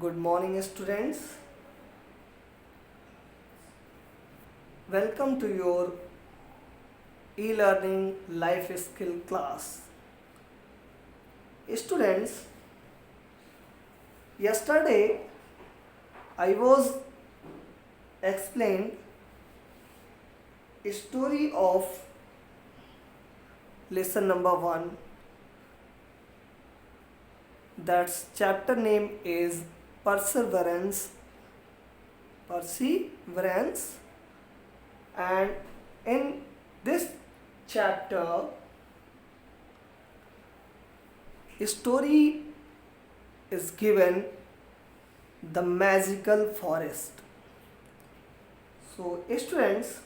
Good morning, students. Welcome to your e-learning life skill class. Students, yesterday I was explained a story of lesson number 1. That's chapter name is Perseverance. And in this chapter, a story is given, the magical forest. So students,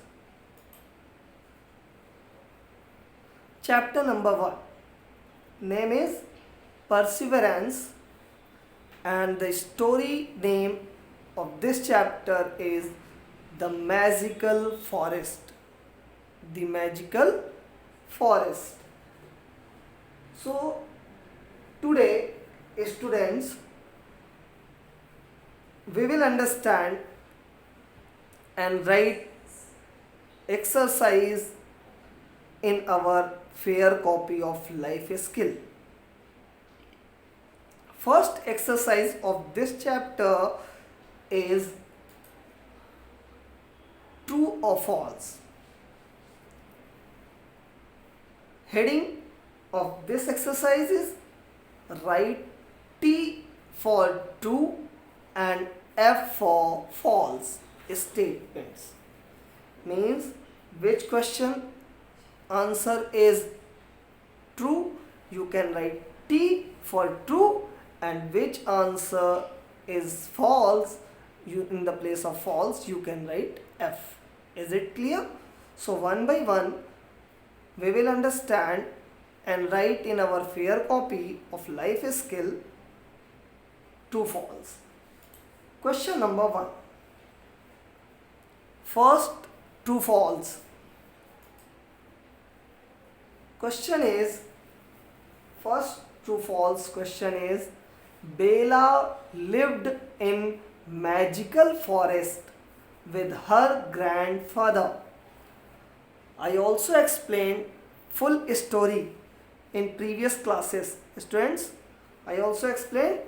chapter number 1 name is Perseverance, and the story name of this chapter is the magical forest. The magical forest. So today, students, we will understand and write exercise in our fair copy of life skill. First exercise of this chapter is true or false. Heading of this exercise is write T for true and F for false statements. Means which question answer is true, you can write T for true, and which answer is false, you in the place of false you can write F. Is it clear? So one by one we will understand and write in our fair copy of life skill true false. Question number 1. First true false. First true false question is Bella lived in magical forest with her grandfather. I also explained full story in previous classes. Students, I also explained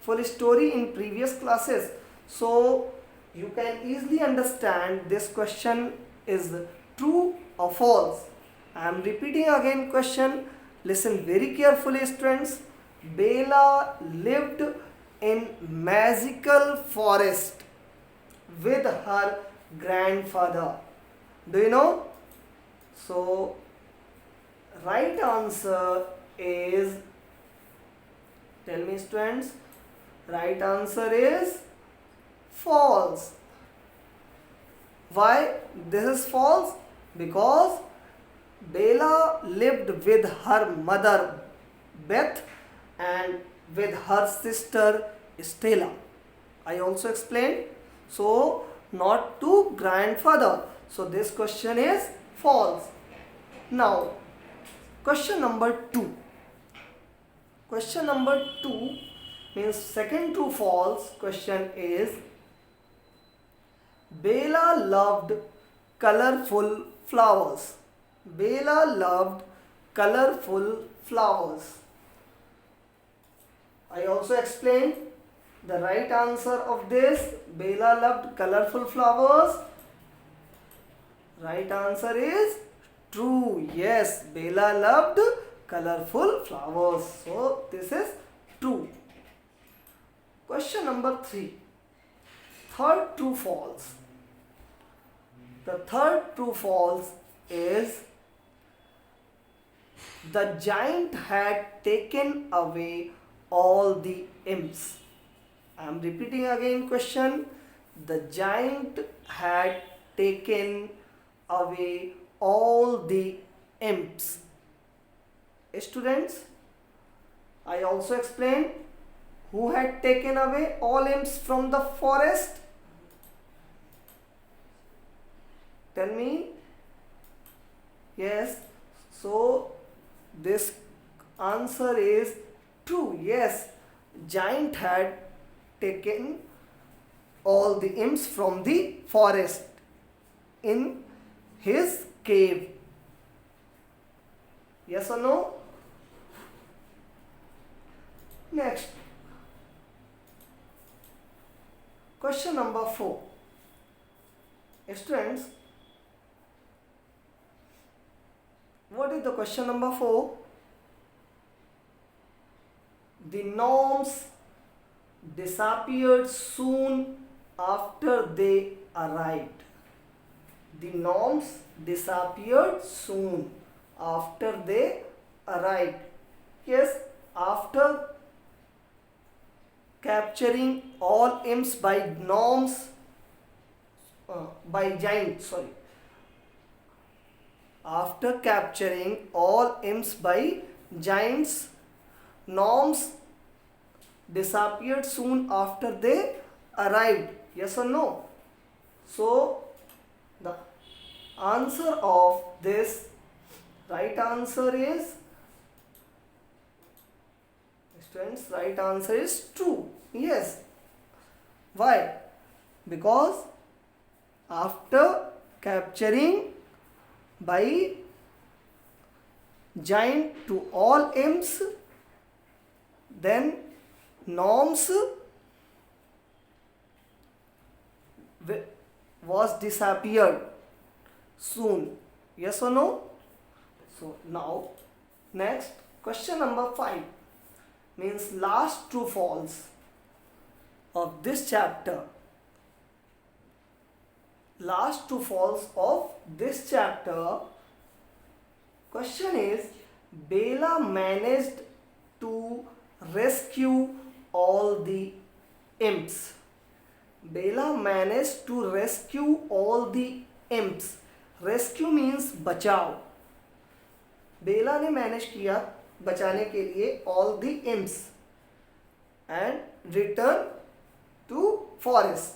full story in previous classes. So you can easily understand this question is true or false. I am repeating again question. Listen very carefully, students. Bella lived in magical forest with her grandfather. Do you know? So right answer is, tell me students, right answer is false. Why this is false? Because Bella lived with her mother Beth and with her sister Stella. I also explained. So not to grandfather. So this question is false. Now question number 2. Question number 2 means second true false question is Bella loved colorful flowers. Bella loved colorful flowers. I also explained the right answer of this. Bella loved colorful flowers. Right answer is true. Yes, Bella loved colorful flowers. So this is true. Question number 3. Third true false. The third true false is the giant had taken away all the imps. I am repeating again question. The giant had taken away all the imps. Students, I also explained who had taken away all imps from the forest. Tell me. Yes. So this answer is true. Yes, giant had taken all the imps from the forest in his cave. Yes or no? Next, question number 4. Students, what is the question number 4? The gnomes disappeared soon after they arrived. The gnomes disappeared soon after they arrived. Yes, after capturing all imps by gnomes, by giants, sorry. After capturing all imps by giants, gnomes disappeared soon after they arrived. Yes or no? So, the answer of this, right answer is, students, right answer is true. Yes. Why? Because after capturing by giant to all imps, then gnomes was disappeared soon. Yes or no? So now next, question number 5 means last true false of this chapter. Last true false of this chapter. Question is, Bela managed to rescue all the imps. Bela managed to rescue all the imps. Rescue means बचाओ. बेला ने manage किया बचाने के लिए all the imps and return to forest.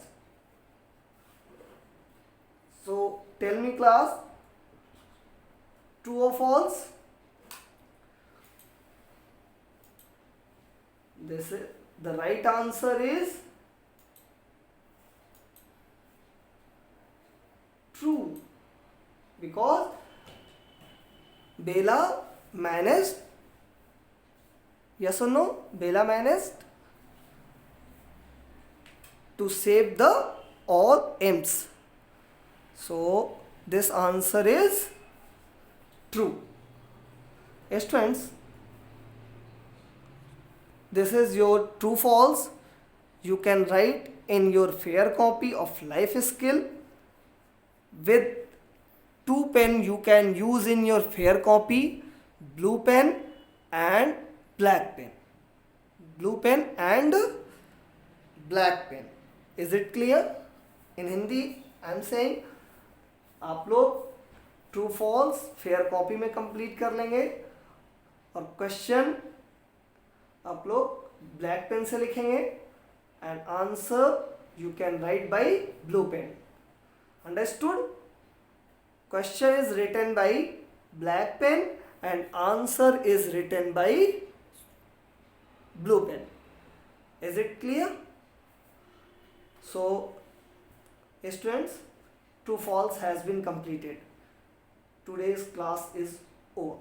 So tell me class, true or false? This is the right answer is true, because Bela managed, yes or no? Bela managed to save the all imps. So this answer is true. Students, this is your true false. You can write in your fair copy of life skill. With 2 pen you can use in your fair copy, blue pen and black pen. Blue pen and black pen. Is it clear? In Hindi I am saying आप लोग true false fair copy में complete कर लेंगे और question आप लोग black pen से लिखेंगे and answer you can write by blue pen. Understood? Question is written by black pen and answer is written by blue pen. Is it clear? So students, true false has been completed. Today's class is over.